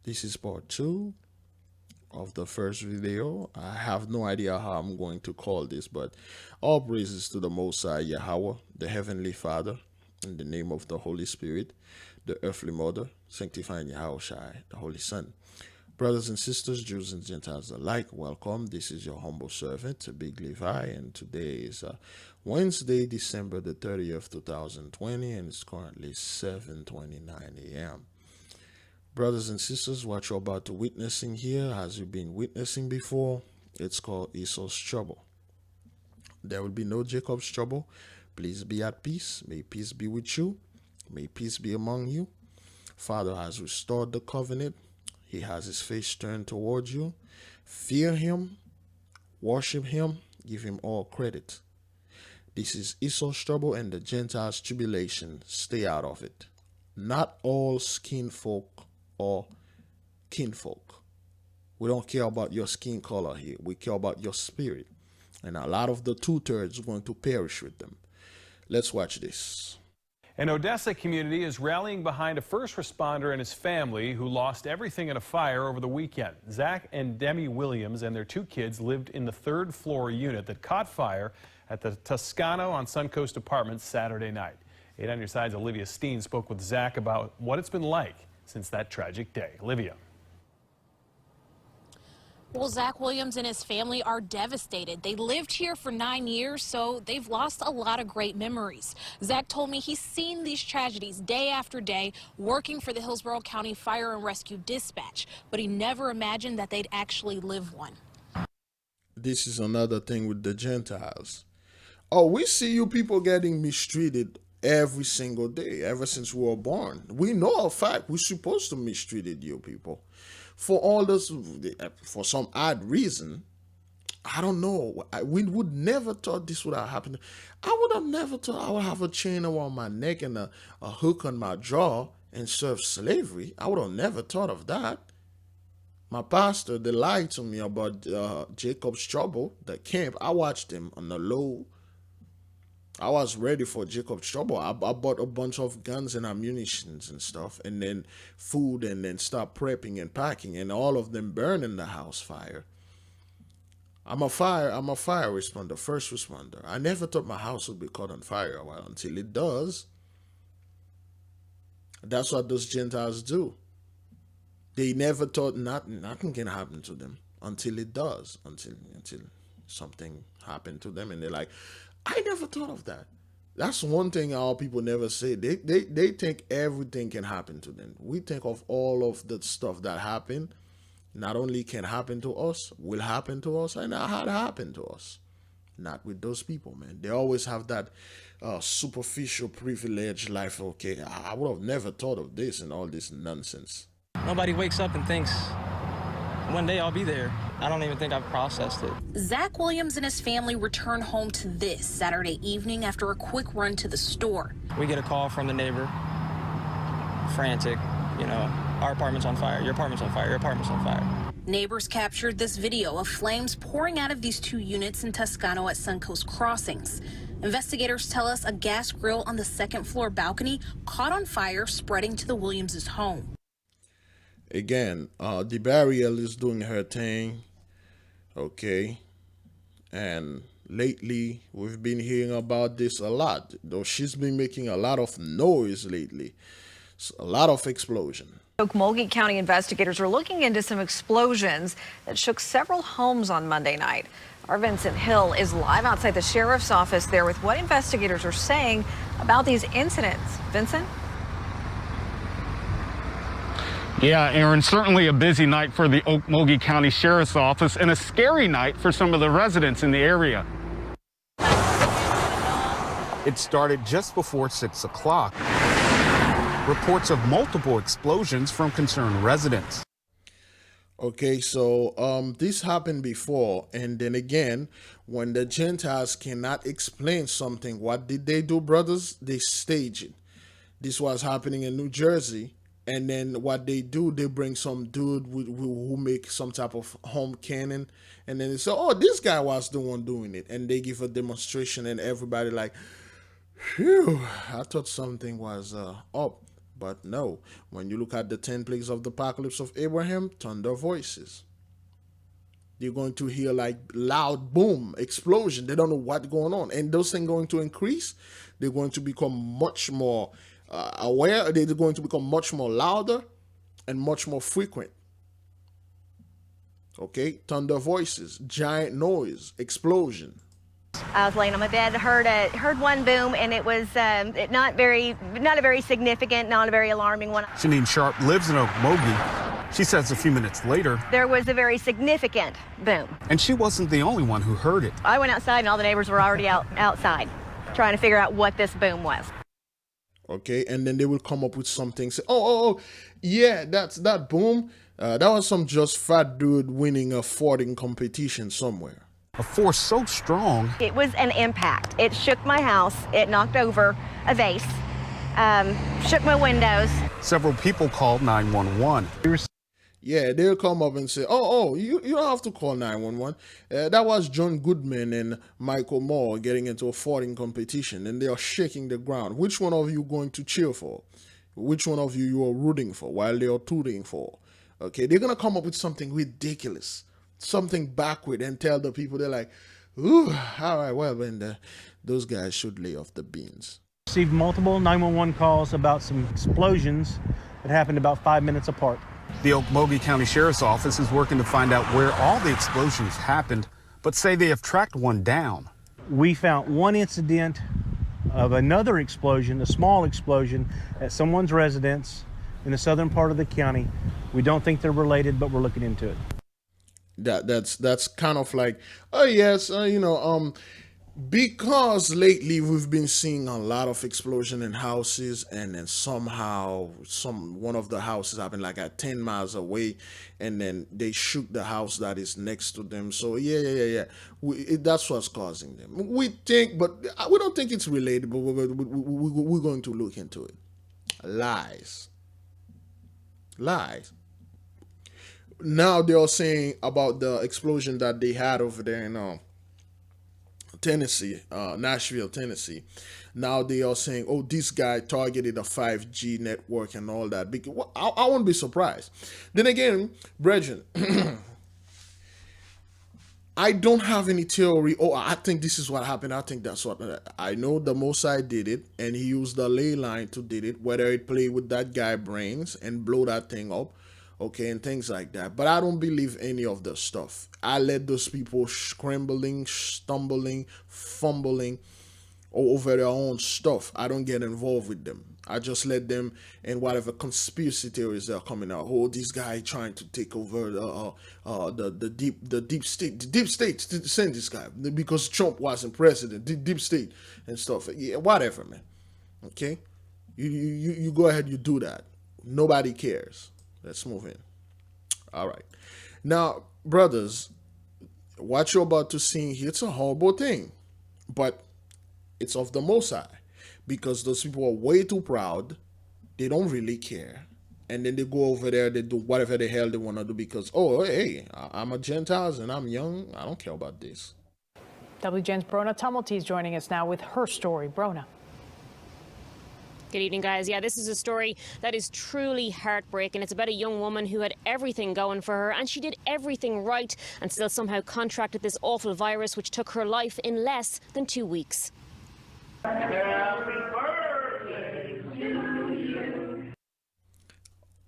This is part 2 of the first video. I have no idea how I'm going to call this, but all praises to the Most High Yahweh, the Heavenly Father, in the name of the Holy Spirit, the earthly mother, sanctifying Yahawashi, the Holy Son. Brothers and sisters, Jews and Gentiles alike, welcome. This is your humble servant, Big Levi, and today is Wednesday, December the 30th, 2020, and it's currently 7:29 a.m. Brothers and sisters, what you're about to witnessing here, as you've been witnessing before, it's called Esau's trouble. There will be no Jacob's trouble. Please be at peace. May peace be with you. May peace be among you. Father has restored the covenant. He has his face turned towards you. Fear him, worship him, give him all credit. This is Esau's trouble and the Gentiles' tribulation. Stay out of it. Not all skin folk or kinfolk. We don't care about your skin color here. We care about your spirit. And a lot of the 2/3 are going to perish with them. Let's watch this. An Odessa community is rallying behind a first responder and his family who lost everything in a fire over the weekend. Zach and Demi Williams and their 2 kids lived in the 3rd floor unit that caught fire at the Toscano on Suncoast Apartments Saturday night. 8 on Your Side's Olivia Steen spoke with Zach about what it's been like since that tragic day. Olivia. Well, Zach Williams and his family are devastated. They lived here for 9 years, so they've lost a lot of great memories. Zach told me he's seen these tragedies day after day working for the Hillsborough County Fire and Rescue Dispatch, but he never imagined that they'd actually live one. This is another thing with the Gentiles. Oh, we see you people getting mistreated every single day, ever since we were born. We know a fact. We're supposed to mistreated you people. For all this, for some odd reason, I don't know. We would never thought this would have happened. I would have never thought I would have a chain around my neck and a hook on my jaw and serve slavery. I would have never thought of that. My pastor, they lied to me about Jacob's trouble, the camp. I watched him on the low. I was ready for Jacob's trouble. I bought a bunch of guns and ammunitions and stuff, and then food, and then start prepping and packing, and all of them burn in the house fire. I'm a fire responder, first responder. I never thought my house would be caught on fire until it does. That's what those Gentiles do. They never thought nothing can happen to them until it does, until something happened to them, and they're like, I never thought of that. That's one thing our people never say. They think everything can happen to them. We think of all of the stuff that happened, not only can happen to us, will happen to us, and had happened to us. Not with those people, man. They always have that superficial privileged life. Okay, I would have never thought of this and all this nonsense. Nobody wakes up and thinks, one day I'll be there. I don't even think I've processed it. Zach Williams and his family return home to this Saturday evening after a quick run to the store. We get a call from the neighbor, frantic, our apartment's on fire, your apartment's on fire, your apartment's on fire. Neighbors captured this video of flames pouring out of these 2 units in Toscano at Suncoast Crossings. Investigators tell us a gas grill on the 2nd floor balcony caught on fire, spreading to the Williams' home. Again, the burial is doing her thing, okay, and lately we've been hearing about this a lot, though she's been making a lot of noise lately, a lot of explosion. Okmulgee County investigators are looking into some explosions that shook several homes on Monday night. Our Vincent Hill is live outside the sheriff's office there with what investigators are saying about these incidents. Vincent? Yeah, Aaron, certainly a busy night for the Okmulgee County Sheriff's Office and a scary night for some of the residents in the area. It started just before 6 o'clock. Reports of multiple explosions from concerned residents. Okay, so this happened before, and then again, when the Gentiles cannot explain something, what did they do, brothers? They stage it. This was happening in New Jersey. And then what they do, they bring some dude who make some type of home cannon. And then they say, oh, this guy was the one doing it. And they give a demonstration and everybody like, phew, I thought something was up. But no, when you look at the 10 plagues of the apocalypse of Abraham, thunder voices. You're going to hear like loud boom, explosion. They don't know what's going on. And those things going to increase. They're going to become much more aware. They're going to become much more louder and much more frequent. Okay, thunder voices, giant noise, explosion. I was laying on my bed, heard one boom, and it was not a very significant, not a very alarming one. Janine Sharp lives in Okmulgee. She says a few minutes later, There was a very significant boom. and she wasn't the only one who heard it. I went outside, and all the neighbors were already outside trying to figure out what this boom was. Okay, and then they will come up with something. Say, oh, yeah, that's that boom. That was some just fat dude winning a fording competition somewhere. A force so strong, It was an impact. It shook my house. It knocked over a vase, shook my windows. several people called 911. Yeah, they'll come up and say, you don't have to call 911. That was John Goodman and Michael Moore getting into a fording competition, and they are shaking the ground. Which one of you going to cheer for? Which one of you are rooting for while they are tooting for? Okay, they're going to come up with something ridiculous, something backward, and tell the people, they're like, ooh, all right, well, then those guys should lay off the beans. Received multiple 911 calls about some explosions that happened about 5 minutes apart. The Okmulgee County Sheriff's Office is working to find out where all the explosions happened, but say they have tracked one down. We found one incident of another explosion, a small explosion, at someone's residence in the southern part of the county. We don't think they're related, but we're looking into it. That's kind of like, oh yes, because lately we've been seeing a lot of explosion in houses, and then somehow one of the houses happened like at 10 miles away, and then they shook the house that is next to them. So yeah. That's what's causing them. We think, but we don't think it's related, but we're going to look into it. Lies. Now they are saying about the explosion that they had over there in Tennessee, Nashville, Tennessee. Now they are saying, oh, this guy targeted a 5G network and all that. Because I won't be surprised. Then again, brethren, I don't have any theory. Oh, I think this is what happened. I think that's what. I know the Mossad did it, and he used the ley line to did it, whether it played with that guy brains and blow that thing up, okay, and things like that. But I don't believe any of the stuff. I let those people scrambling, stumbling, fumbling over their own stuff. I don't get involved with them. I just let them in whatever conspiracy theories that are coming out. Oh, this guy trying to take over the deep state. The deep state send this guy because Trump wasn't president. The deep state and stuff. Yeah, whatever, man. Okay, you go ahead. You do that. Nobody cares. Let's move in. All right. Now, brothers, what you're about to see here, it's a horrible thing, but it's of the Mossad, because those people are way too proud. They don't really care. And then they go over there, they do whatever the hell they want to do because, oh, hey, I'm a Gentiles and I'm young. I don't care about this. WGN's Brona Tumulty is joining us now with her story. Brona. Good evening, guys. Yeah, this is a story that is truly heartbreaking. It's about a young woman who had everything going for her, and she did everything right and still somehow contracted this awful virus, which took her life in less than 2 weeks.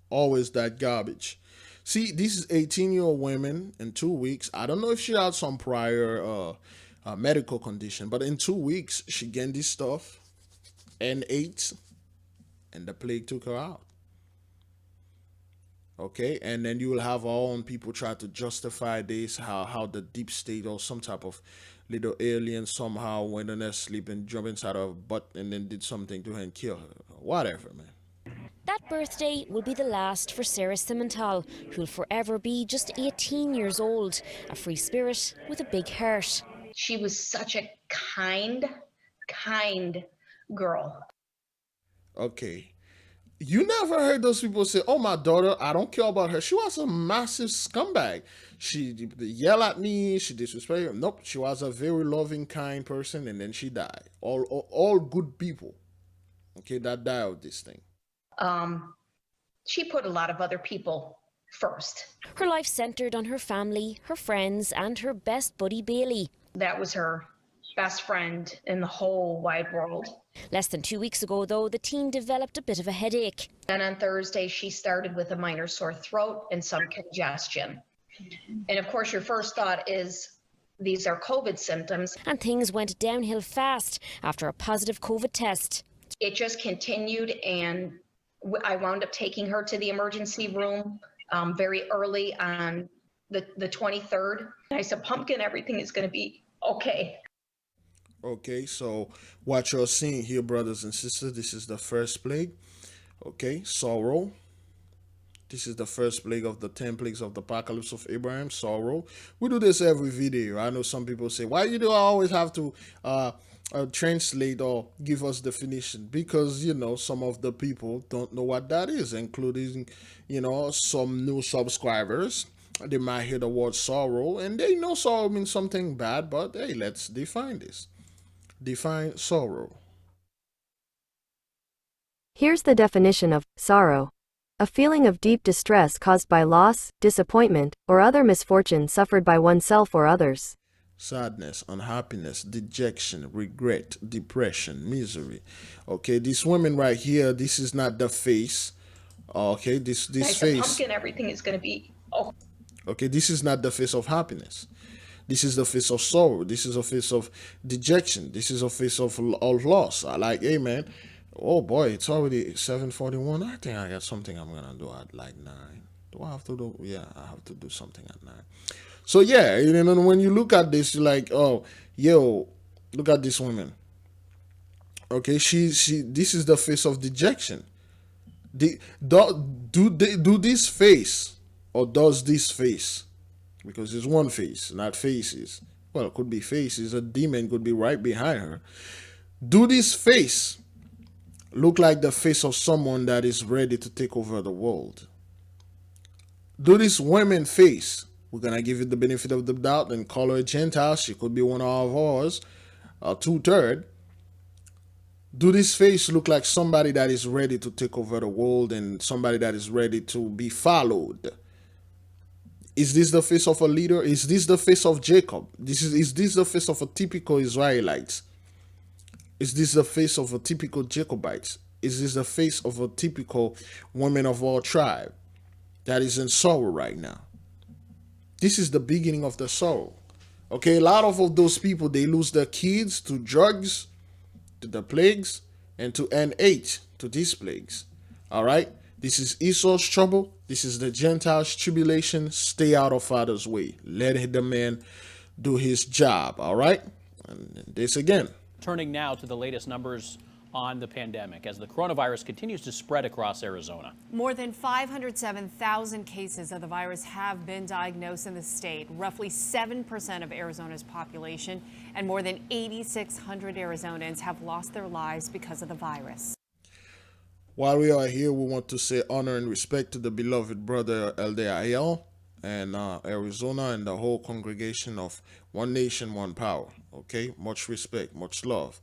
Always that garbage. See, this is 18-year-old women in 2 weeks. I don't know if she had some prior medical condition, but in 2 weeks, she gained this stuff and ate, and the plague took her out. Okay, and then you will have our own people try to justify this, how the deep state or some type of little alien somehow went in her sleep and jumped inside her butt and then did something to her and kill her. Whatever, man. That birthday will be the last for Sarah Simental, who'll forever be just 18 years old, a free spirit with a big heart. She was such a kind girl. Okay. You never heard those people say, oh, my daughter, I don't care about her. She was a massive scumbag. She yelled at me. She disrespected me. Nope. She was a very loving, kind person, and then she died. All good people, okay, that died of this thing. She put a lot of other people first. Her life centred on her family, her friends, and her best buddy Bailey. That was her best friend in the whole wide world. Less than 2 weeks ago, though, the teen developed a bit of a headache. Then on Thursday, she started with a minor sore throat and some congestion. And of course, your first thought is, these are COVID symptoms. And things went downhill fast after a positive COVID test. It just continued, and I wound up taking her to the emergency room very early on the 23rd. I said, Pumpkin, everything is going to be okay. Okay, so what you're seeing here, brothers and sisters, this is the first plague. Okay, sorrow. This is the first plague of the 10 plagues of the apocalypse of Abraham, sorrow. We do this every video. I know some people say, why you do always have to translate or give us definition? Because, you know, some of the people don't know what that is, including, you know, some new subscribers. They might hear the word sorrow and they know sorrow means something bad, but hey, let's define this. Define sorrow. Here's the definition of sorrow. A feeling of deep distress caused by loss, disappointment, or other misfortune suffered by oneself or others. Sadness, unhappiness, dejection, regret, depression, misery. Okay, this woman right here, this is not the face. Okay, this face. Pumpkin, everything is going to be okay. Okay, this is not the face of happiness. This is the face of sorrow. This is a face of dejection. This is a face of loss. I like, hey man, oh boy, it's already 7:41. I think I got something I'm gonna do at like 9. Do I have to do? Yeah, I have to do something at 9. So yeah, you know, when you look at this, you're like, oh, yo, look at this woman. Okay, this is the face of dejection. Do this face, or does this face? Because it's one face, not faces. Well, it could be faces. A demon could be right behind her. Do this face look like the face of someone that is ready to take over the world? Do this woman face, we're going to give you the benefit of the doubt and call her a Gentile. She could be one of ours, 2/3. Do this face look like somebody that is ready to take over the world and somebody that is ready to be followed? Is this the face of a leader? Is this the face of Jacob? Is this the face of a typical Israelite? Is this the face of a typical Jacobite? Is this the face of a typical woman of our tribe that is in sorrow right now? This is the beginning of the sorrow. Okay, a lot of those people, they lose their kids to drugs, to the plagues, and to N8, to these plagues. All right? This is Esau's trouble. This is the Gentiles' tribulation. Stay out of Father's way. Let the man do his job. All right? And this again. Turning now to the latest numbers on the pandemic as the coronavirus continues to spread across Arizona. More than 507,000 cases of the virus have been diagnosed in the state, roughly 7% of Arizona's population, and more than 8,600 Arizonans have lost their lives because of the virus. While we are here, we want to say honor and respect to the beloved brother LDIL and Arizona and the whole congregation of One Nation, One Power. Okay, much respect, much love.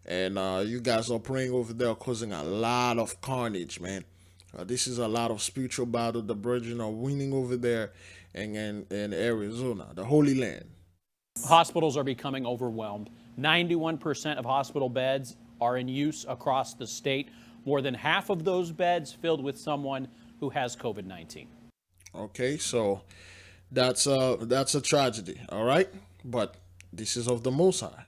And you guys are praying over there, causing a lot of carnage, man. This is a lot of spiritual battle. The brethren are winning over there in Arizona, the Holy Land. Hospitals are becoming overwhelmed. 91% of hospital beds are in use across the state. More than half of those beds filled with someone who has COVID-19. Okay, so that's a tragedy, all right? But this is of the Most High.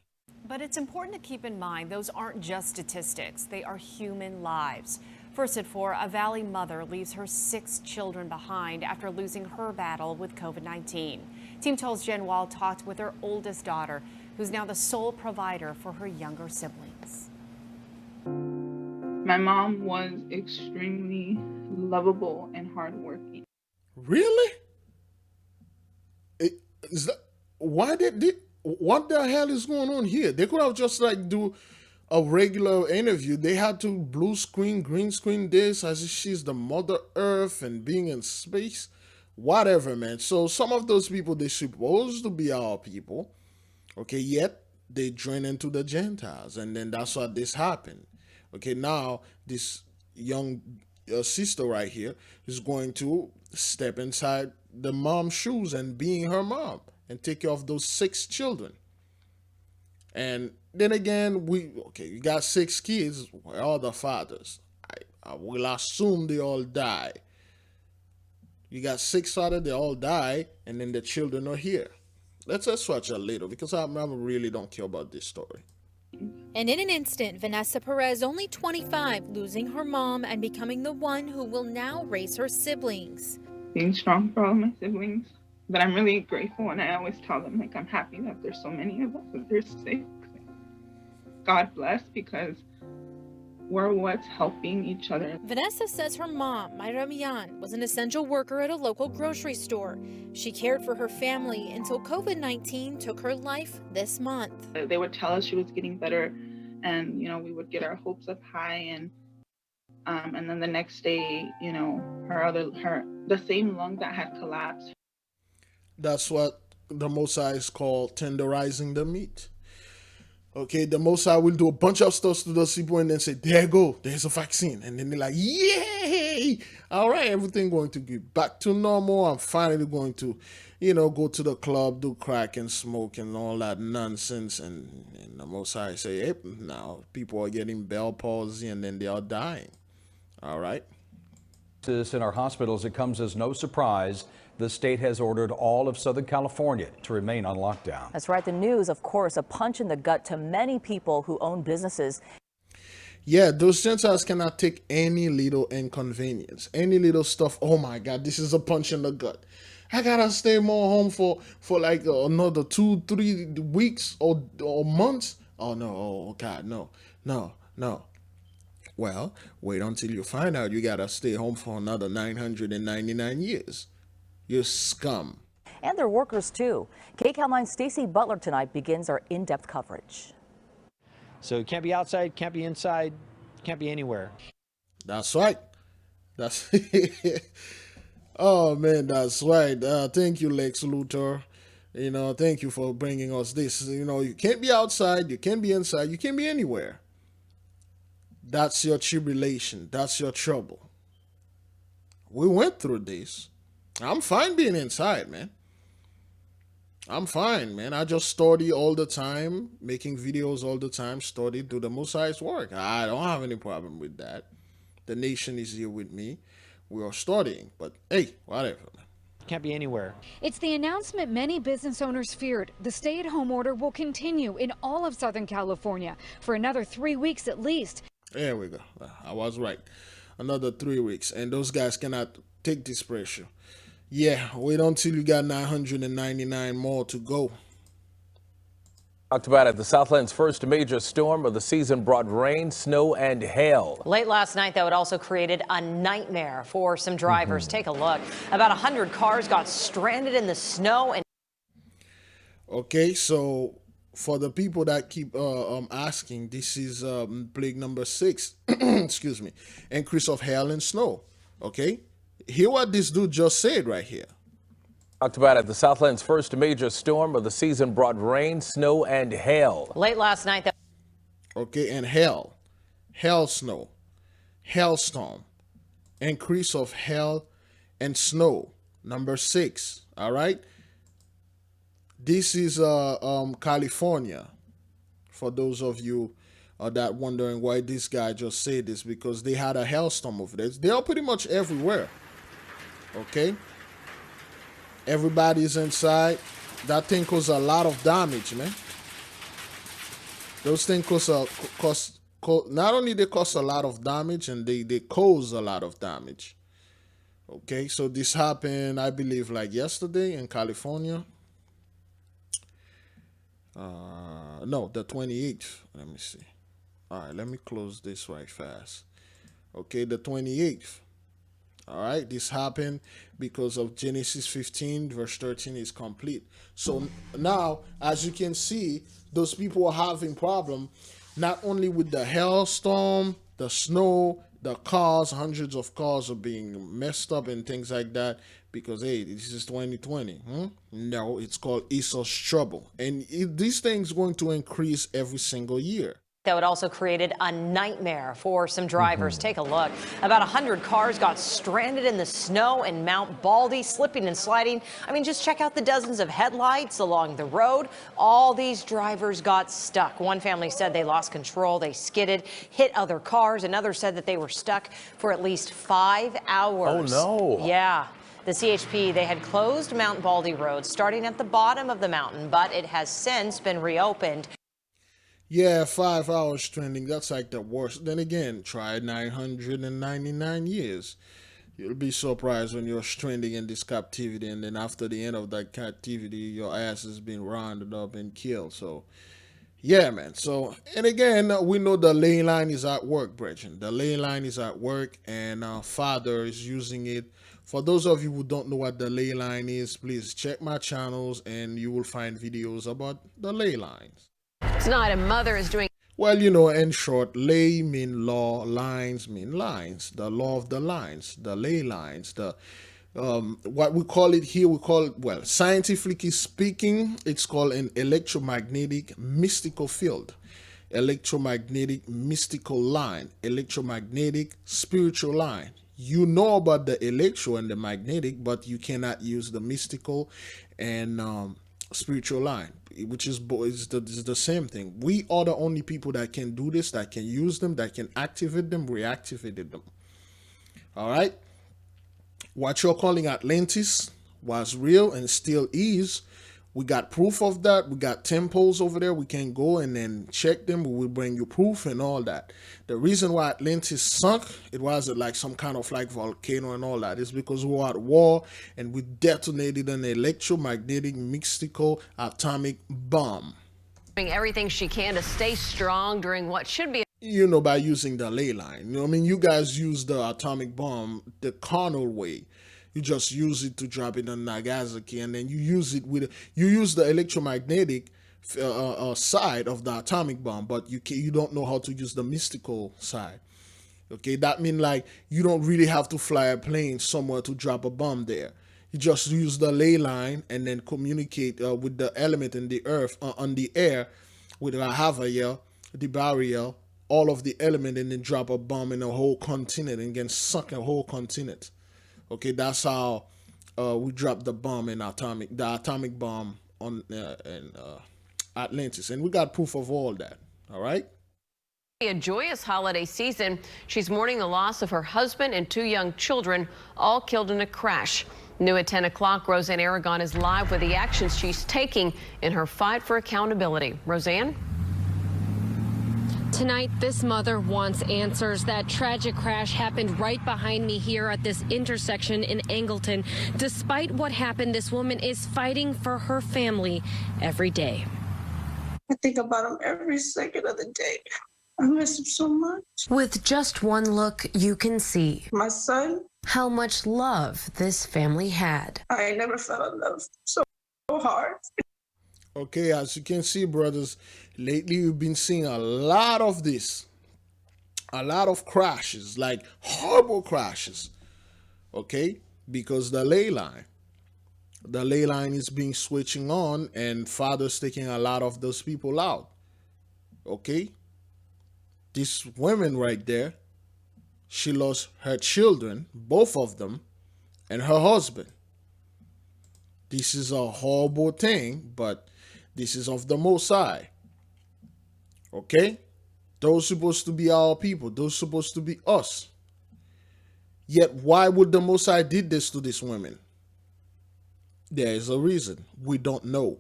But it's important to keep in mind those aren't just statistics, they are human lives. First at 4, a Valley mother leaves her 6 children behind after losing her battle with COVID-19. Team 12's Jen Wall talked with her oldest daughter, who's now the sole provider for her younger siblings. My mom was extremely lovable and hardworking. Really? What the hell is going on here? They could have just like do a regular interview. They had to blue screen, green screen this as if she's the Mother Earth and being in space. Whatever, man. So some of those people, they're supposed to be our people. Okay, yet they join into the Gentiles. And then that's why this happened. Okay, now this young sister right here is going to step inside the mom's shoes and being her mom and take care of those 6 children. And then again, you got 6 kids. Where are the fathers? I will assume they all die. You got 6 fathers, they all die, and then the children are here. Let's just watch a little because I really don't care about this story. And in an instant, Vanessa Perez, only 25, losing her mom and becoming the one who will now raise her siblings. Being strong for all of my siblings. But I'm really grateful, and I always tell them, like, I'm happy that there's so many of us, that there's 6. God bless, because we're what's helping each other. Vanessa says her mom, Maritime, was an essential worker at a local grocery store. She cared for her family until COVID-19 took her life this month. They would tell us she was getting better, and we would get our hopes up high, and then the next day, the same lung that had collapsed. That's what the Most High is called tenderizing the meat. Okay, the Most High will do a bunch of stuff to those people and then say, there you go, there's a vaccine. And then they're like, yay! All right, everything going to be back to normal. I'm finally going to, go to the club, do crack and smoke and all that nonsense. And the Most High say, hey, now people are getting Bell palsy and then they are dying. All right. In our hospitals, it comes as no surprise. The state has ordered all of Southern California to remain on lockdown. That's right. The news, of course, a punch in the gut to many people who own businesses. Yeah, those Gentiles cannot take any little inconvenience, any little stuff. Oh my God, this is a punch in the gut. I gotta stay more home for like another 2-3 weeks or months. Oh no, oh God, no. Well, wait until you find out you gotta stay home for another 999 years. You scum. And their workers, too. KCAL 9's Stacey Butler tonight begins our in-depth coverage. So you can't be outside, can't be inside, can't be anywhere. That's right. That's oh, man, that's right. Thank you, Lex Luthor. Thank you for bringing us this. You can't be outside, you can't be inside, you can't be anywhere. That's your tribulation. That's your trouble. We went through this. I'm fine being inside, man. I'm fine, man. I just study all the time, making videos all the time, study, do the Most High's work. I don't have any problem with that. The nation is here with me. We are studying, but hey, whatever, man. Can't be anywhere. It's the announcement many business owners feared. The stay-at-home order will continue in all of Southern California for another 3 weeks at least. There we go. I was right. Another 3 weeks, and those guys cannot take this pressure. Yeah, wait until you got 999 more to go. Talked about it. The Southland's first major storm of the season brought rain, snow, and hail. Late last night, though, it also created a nightmare for some drivers. Take a look. About 100 cars got stranded in the snow. And okay, so for the people that keep asking, this is plague number 6. Excuse me. Increase of hail and snow. Okay. Hear what this dude just said right here. Talked about it. The Southland's first major storm of the season brought rain, snow, and hail. Late last night. Okay, and hail, snow, hailstorm, increase of hail and snow. Number 6. All right. This is California. For those of you that wondering why this guy just said this, because they had a hailstorm over there. They are pretty much everywhere. Okay, everybody's inside. That thing causes a lot of damage, man. Those things not only they cause a lot of damage, and they cause a lot of damage. Okay, so this happened, I believe, like yesterday in California. No, the 28th. Let me see. All right, let me close this right fast. Okay, the 28th. All right, this happened because of Genesis 15, verse 13 is complete. So now, as you can see, those people are having problem not only with the hailstorm, the snow, the cars, hundreds of cars are being messed up and things like that because, hey, this is 2020. No, it's called Esau's trouble. And these things going to increase every single year. That would also created a nightmare for some drivers. Take a look. About 100 cars got stranded in the snow in Mount Baldy, slipping and sliding. I mean, just check out the dozens of headlights along the road. All these drivers got stuck. One family said they lost control. They skidded, hit other cars. Another said that they were stuck for at least 5 hours. Oh, no. Yeah. The CHP, they had closed Mount Baldy Road starting at the bottom of the mountain, but it has since been reopened. Yeah, 5 hours trending. That's like the worst. Then again, try 999 years. You'll be surprised when you're stranding in this captivity, and then after the end of that captivity, your ass has been rounded up and killed. So, yeah, man. So, and again, we know the ley line is at work, brethren. The ley line is at work, and Father is using it. For those of you who don't know what the ley line is, please check my channels, and you will find videos about the ley lines. Tonight, a mother is doing. Well, you know, in short, ley mean law, lines mean lines. The law of the lines, the ley lines, the what we call it here, we call it, well, scientifically speaking, it's called an electromagnetic mystical field, electromagnetic mystical line, electromagnetic spiritual line. You know about the electro and the magnetic, but you cannot use the mystical and spiritual line, which is the same thing. We are the only people that can do this, that can use them, that can activate them, reactivate them. All right. What you're calling Atlantis was real and still is. We got proof of that. We got temples over there. We can go and then check them. We will bring you proof and all that. The reason why Atlantis sunk, it wasn't like some kind of like volcano and all that. It's because we were at war and we detonated an electromagnetic, mystical, atomic bomb. Doing everything she can to stay strong during what should be. You know, by using the ley line. You know, I mean, you guys use the atomic bomb the carnal way. You just use it to drop it on Nagasaki, and then you use it with you use the electromagnetic side of the atomic bomb, but you don't know how to use the mystical side. Okay, that means like you don't really have to fly a plane somewhere to drop a bomb there. You just use the ley line and then communicate with the element in the earth on the air with YAHAWAH, the barrier, all of the element, and then drop a bomb in a whole continent and then suck a whole continent. Okay, that's how we dropped the bomb in the atomic bomb on Atlantis, and we got proof of all that. All right. A joyous holiday season. She's mourning the loss of her husband and 2 young children, all killed in a crash. New at 10 o'clock, Roseanne Aragon is live with the actions she's taking in her fight for accountability. Roseanne? Tonight, this mother wants answers. That tragic crash happened right behind me here at this intersection in Angleton. Despite what happened, this woman is fighting for her family every day. I think about him every second of the day. I miss him so much. With just one look, you can see My son, how much love this family had. I never felt in love so hard. Okay, as you can see, brothers, lately we've been seeing a lot of this. A lot of crashes, like horrible crashes. Okay? Because the ley line is being switching on, and Father's taking a lot of those people out. Okay? This woman right there, she lost her children, both of them, and her husband. This is a horrible thing, but this is of the Most High. Okay? Those supposed to be our people. Those supposed to be us. Yet why would the Most High did this to these women? There is a reason. We don't know.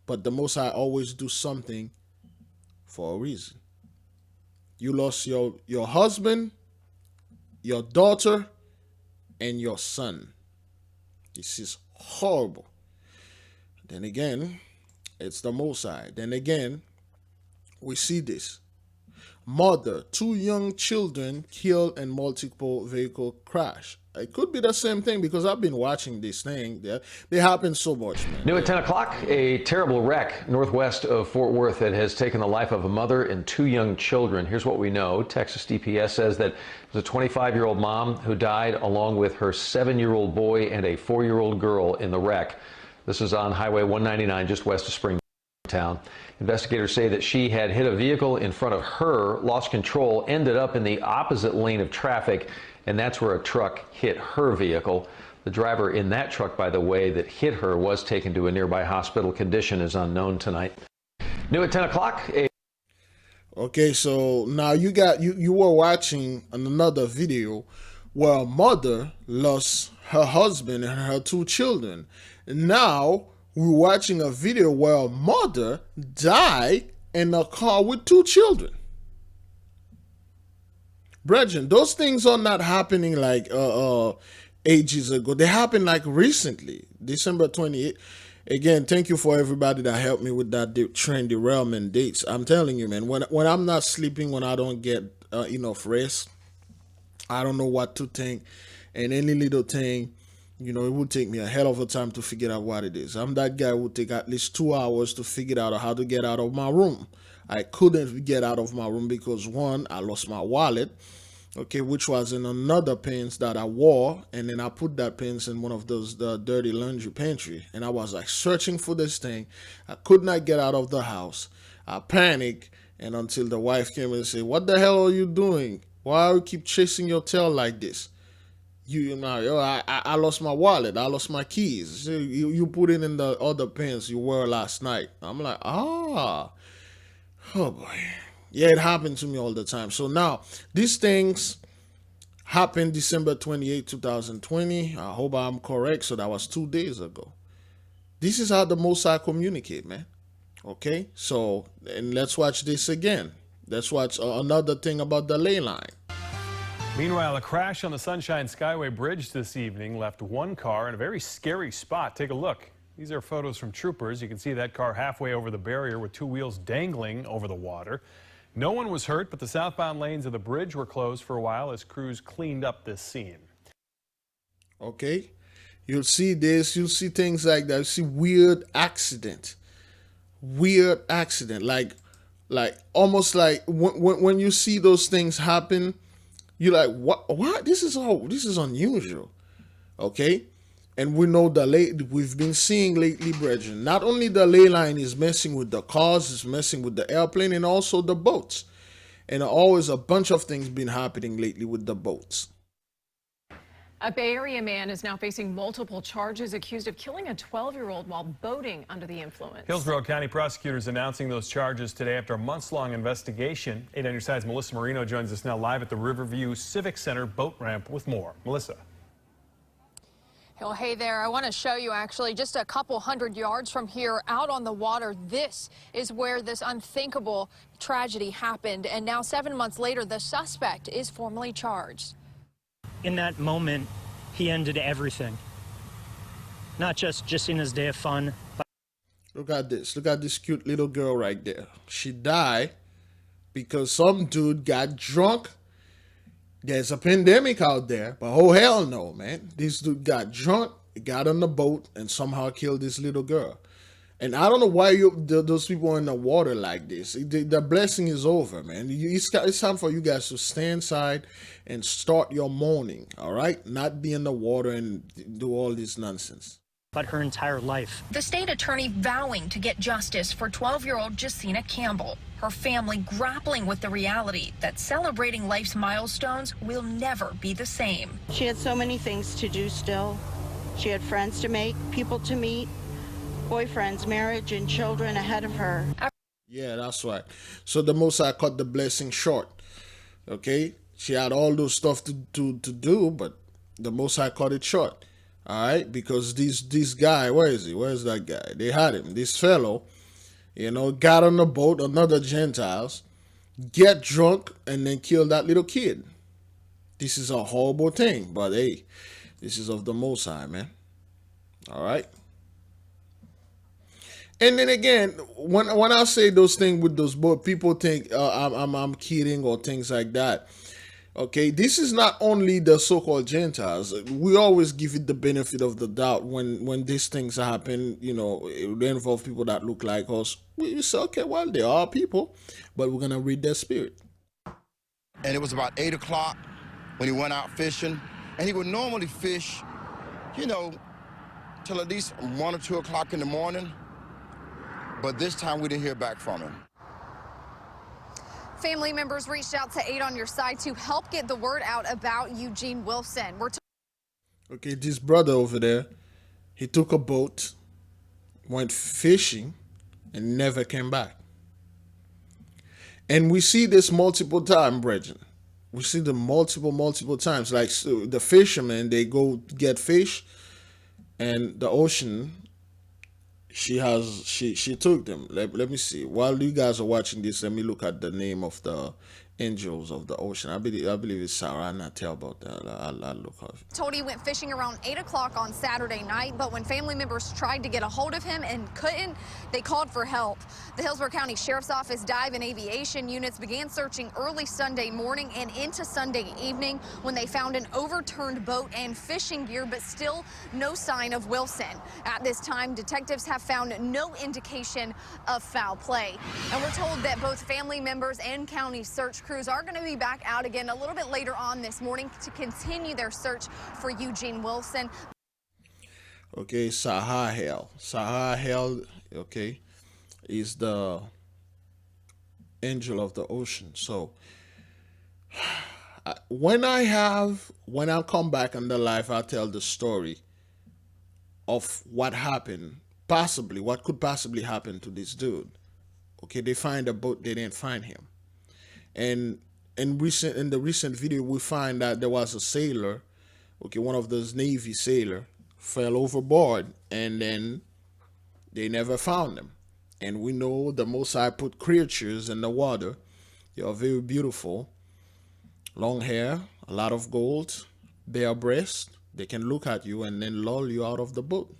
But the Most High always do something for a reason. You lost your husband, your daughter, and your son. This is horrible. Then again, it's the Most High. Then again, we see this. Mother, 2 young children killed in multiple vehicle crash. It could be the same thing because I've been watching this thing. They happen so much, man. New at 10 o'clock, a terrible wreck northwest of Fort Worth that has taken the life of a mother and 2 young children. Here's what we know. Texas DPS says that it was a 25-year-old mom who died along with her 7-year-old boy and a 4-year-old girl in the wreck. This is on Highway 199 just west of Spring. town. Investigators say that she had hit a vehicle in front of her, lost control, ended up in the opposite lane of traffic, and that's where a truck hit her vehicle. The driver in that truck, by the way, that hit her was taken to a nearby hospital. Condition is unknown tonight. New at 10 o'clock. Okay, so now you were watching another video where a mother lost her husband and her 2 children. Now we're watching a video where a mother died in a car with 2 children. Brethren, those things are not happening like ages ago. They happened like recently, December 28th. Again, thank you for everybody that helped me with that train derailment dates. I'm telling you, man, when I'm not sleeping, when I don't get enough rest, I don't know what to think. And any little thing, it would take me a hell of a time to figure out what it is. I'm that guy who would take at least 2 hours to figure out how to get out of my room. I couldn't get out of my room because, one, I lost my wallet, okay, which was in another pants that I wore, and then I put that pants in one of those dirty laundry pantry, and I was like searching for this thing. I could not get out of the house. I panicked, and until the wife came and said, "What the hell are you doing? Why you keep chasing your tail like this? I lost my wallet. I lost my keys. You put it in the other pants you wore last night." I'm like, oh boy. Yeah, it happened to me all the time. So now, these things happened December 28, 2020. I hope I'm correct. So that was 2 days ago. This is how the Most High communicate, man. Okay? So, and let's watch this again. Let's watch another thing about the ley line. Meanwhile, a crash on the Sunshine Skyway Bridge this evening left 1 car in a very scary spot. Take a look. These are photos from troopers. You can see that car halfway over the barrier with 2 wheels dangling over the water. No one was hurt, but the southbound lanes of the bridge were closed for a while as crews cleaned up this scene. Okay, you'll see this, you'll see things like that. You see weird accident, like almost like when you see those things happen, you're like, what? This is unusual. Okay. And we know we've been seeing lately, brethren, not only the ley line is messing with the cars, it's messing with the airplane and also the boats. And always a bunch of things been happening lately with the boats. A Bay Area man is now facing multiple charges accused of killing a 12-year-old while boating under the influence. Hillsborough County prosecutors announcing those charges today after a months-long investigation. 8 on your side's Melissa Marino joins us now live at the Riverview Civic Center boat ramp with more. Melissa. Well, hey there. I want to show you actually just a couple hundred yards from here out on the water. This is where this unthinkable tragedy happened. And now 7 months later, the suspect is formally charged. In that moment, he ended everything. Not just in his day of fun. Look at this. Look at this cute little girl right there. She died because some dude got drunk. There's a pandemic out there, but oh hell no, man. This dude got drunk, got on the boat, and somehow killed this little girl. And I don't know why those people are in the water like this. The blessing is over, man. It's time for you guys to stay inside and start your morning, all right? Not be in the water and do all this nonsense. But her entire life. The state attorney vowing to get justice for 12-year-old Jacina Campbell. Her family grappling with the reality that celebrating life's milestones will never be the same. She had so many things to do still. She had friends to make, people to meet, boyfriends, marriage, and children ahead of her. Yeah, that's right. So the Most High cut the blessing short. Okay? She had all those stuff to do, but the Most High cut it short. All right? Because this guy, where is he? Where's that guy? They had him. This fellow, got on the boat, another Gentiles, get drunk, and then kill that little kid. This is a horrible thing, but hey, this is of the Most High, man. All right? And then again, when I say those things with those boats, people think I'm kidding or things like that. Okay, this is not only the so-called Gentiles. We always give it the benefit of the doubt when these things happen. They involve people that look like us. We say, okay, well, they are people, but we're gonna read their spirit. And it was about 8 o'clock when he went out fishing, and he would normally fish, till at least 1 or 2 o'clock in the morning. but this time we didn't hear back from him. Family members reached out to Aid on Your Side to help get the word out about Eugene Wilson. Okay, this brother over there, he took a boat, went fishing, and never came back. And we see this multiple times, brethren. We see them multiple times. Like, so the fishermen, they go get fish, and the ocean, she took them. Let me see. While you guys are watching this, let me look at the name of the angels of the ocean. I believe it's Sarah. I'm not tell about that. I'll look up. Told he went fishing around 8 o'clock on Saturday night, but when family members tried to get a hold of him and couldn't, they called for help. The Hillsborough County Sheriff's Office dive and aviation units began searching early Sunday morning and into Sunday evening when they found an overturned boat and fishing gear, but still no sign of Wilson. At this time, detectives have found no indication of foul play. And we're told that both family members and county search crews are going to be back out again a little bit later on this morning to continue their search for Eugene Wilson. Okay, Sahel, okay, is the angel of the ocean. So when I come back in the life, I'll tell the story of what happened, what could possibly happen to this dude. Okay, they find a boat, they didn't find him. And in the recent video, we find that there was a sailor, okay, one of those Navy sailor fell overboard, and then they never found him. And we know the Most High put creatures in the water. They are very beautiful, long hair, a lot of gold, bare breast. They can look at you and then lull you out of the boat.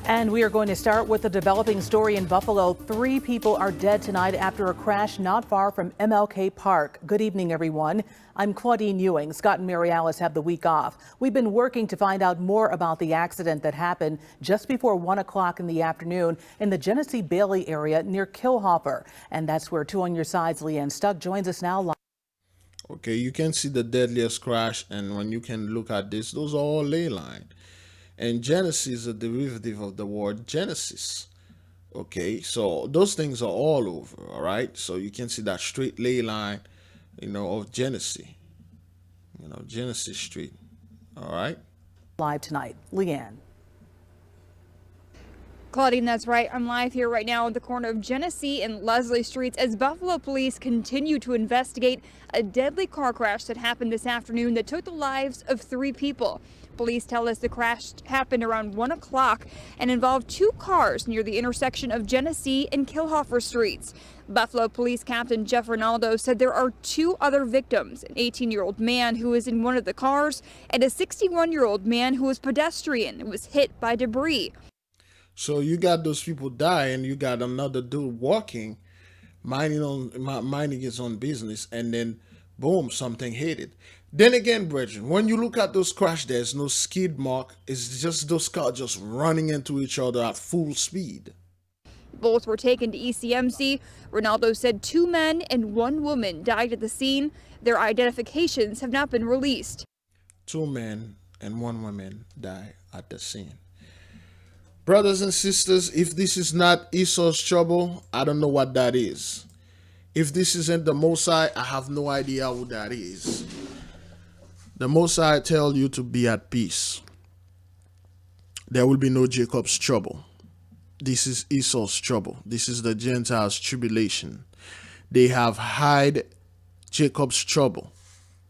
And we are going to start with a developing story in Buffalo. 3 people are dead tonight after a crash not far from MLK Park. Good evening, everyone. I'm Claudine Ewing. Scott and Mary Alice have the week off. We've been working to find out more about the accident that happened just before 1 o'clock in the afternoon in the Genesee Bailey area near Killhoffer. And that's where 2 on Your Side's Leanne Stuck joins us now live. Okay, you can see the deadliest crash, and when you can look at this, those are all ley line. And Genesis is a derivative of the word Genesis. Okay, so those things are all over, all right? So you can see that straight ley line, of Genesis. Genesis Street, all right? Live tonight, Leanne. Claudine, that's right. I'm live here right now at the corner of Genesee and Leslie Streets as Buffalo police continue to investigate a deadly car crash that happened this afternoon that took the lives of 3 people. Police tell us the crash happened around 1 o'clock and involved 2 cars near the intersection of Genesee and Killhoffer Streets. Buffalo Police Captain Jeff Ronaldo said there are 2 other victims, an 18-year-old man who was in one of the cars and a 61-year-old man who was pedestrian and was hit by debris. So you got those people die, and you got another dude walking, minding his own business, and then boom, something hit it. Then again, brethren, when you look at those crash, there's no skid mark. It's just those cars just running into each other at full speed. Both were taken to ECMC. Ronaldo said 2 men and 1 woman died at the scene. Their identifications have not been released. 2 men and 1 woman died at the scene. Brothers and sisters, if this is not Esau's trouble, I don't know what that is. If this isn't the Most High, I have no idea who that is. The Most High tell you to be at peace. There will be no Jacob's trouble. This is Esau's trouble. This is the Gentiles' tribulation. They have hide Jacob's trouble.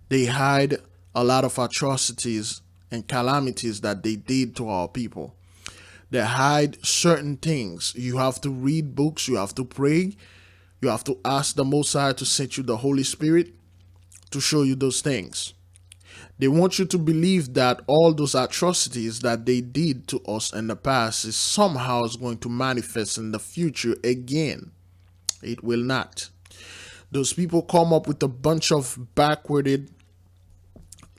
They hide a lot of atrocities and calamities that they did to our people. They hide certain things. You have to read books. You have to pray. You have to ask the Most High to send you the Holy Spirit to show you those things. They want you to believe that all those atrocities that they did to us in the past is somehow going to manifest in the future again. It will not. Those people come up with a bunch of backwarded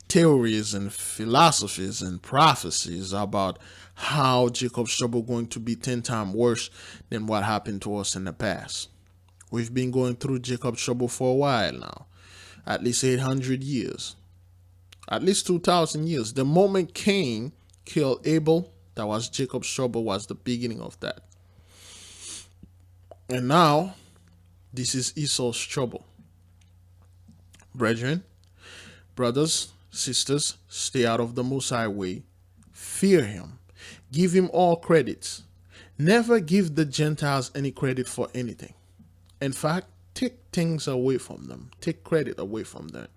theories and philosophies and prophecies about how Jacob's trouble is going to be 10 times worse than what happened to us in the past. We've been going through Jacob's trouble for a while now, at least 800 years, at least 2,000 years. The moment Cain killed Abel, that was Jacob's trouble, was the beginning of that. And now, this is Esau's trouble. Brethren, brothers, sisters, stay out of the Most High way. Fear him. Give him all credits. Never give the Gentiles any credit for anything. In fact, take things away from them. Take credit away from them.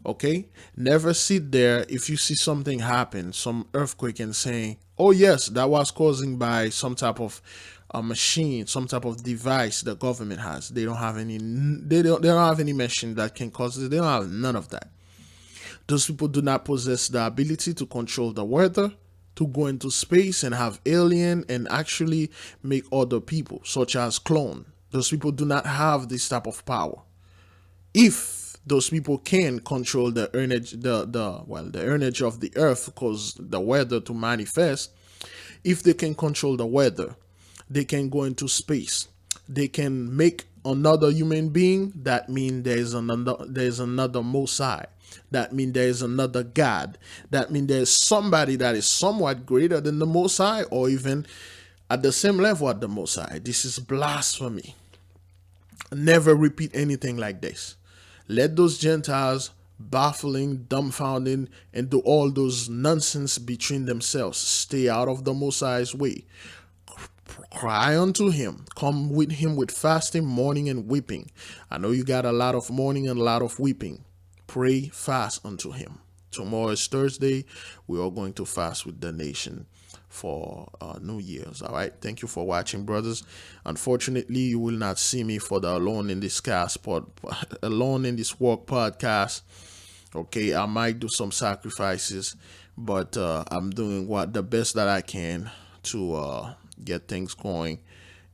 Okay? Never sit there if you see something happen, some earthquake, and saying, oh yes, that was caused by some type of machine, some type of device the government has. They don't have any machine that can cause it. They don't have none of that. Those people do not possess the ability to control the weather, to go into space and have alien and actually make other people, such as clone. Those people do not have this type of power. If those people can control the energy, the energy of the earth, cause the weather to manifest, if they can control the weather, they can go into space. They can make another human being. That means there's another Most High. That means there's another God. That means there's somebody that is somewhat greater than the Most High, or even at the same level at the Most High. This is blasphemy. Never repeat anything like this. Let those Gentiles baffling, dumbfounding, and do all those nonsense between themselves. Stay out of the Most High's way. Cry unto him. Come with him with fasting, mourning, and weeping. I know you got a lot of mourning and a lot of weeping. Pray, fast unto him. Tomorrow is Thursday. We are going to fast with the nation for New Year's. All right. Thank you for watching, brothers. Unfortunately, you will not see me for the Alone in this Alone in this Walk podcast. Okay, I might do some sacrifices, but I'm doing the best that I can to get things going,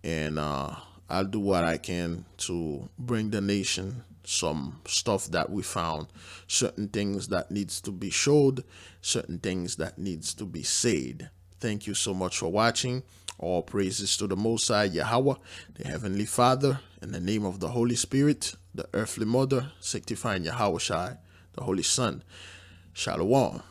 and I'll do what I can to bring the nation some stuff that we found, certain things that needs to be showed, certain things that needs to be said. Thank you so much for watching. All praises to the Most High, YAHAWAH, the Heavenly Father, in the name of the Holy Spirit, the earthly mother, sanctifying YAHAWAH Shai, the Holy Son. Shalom.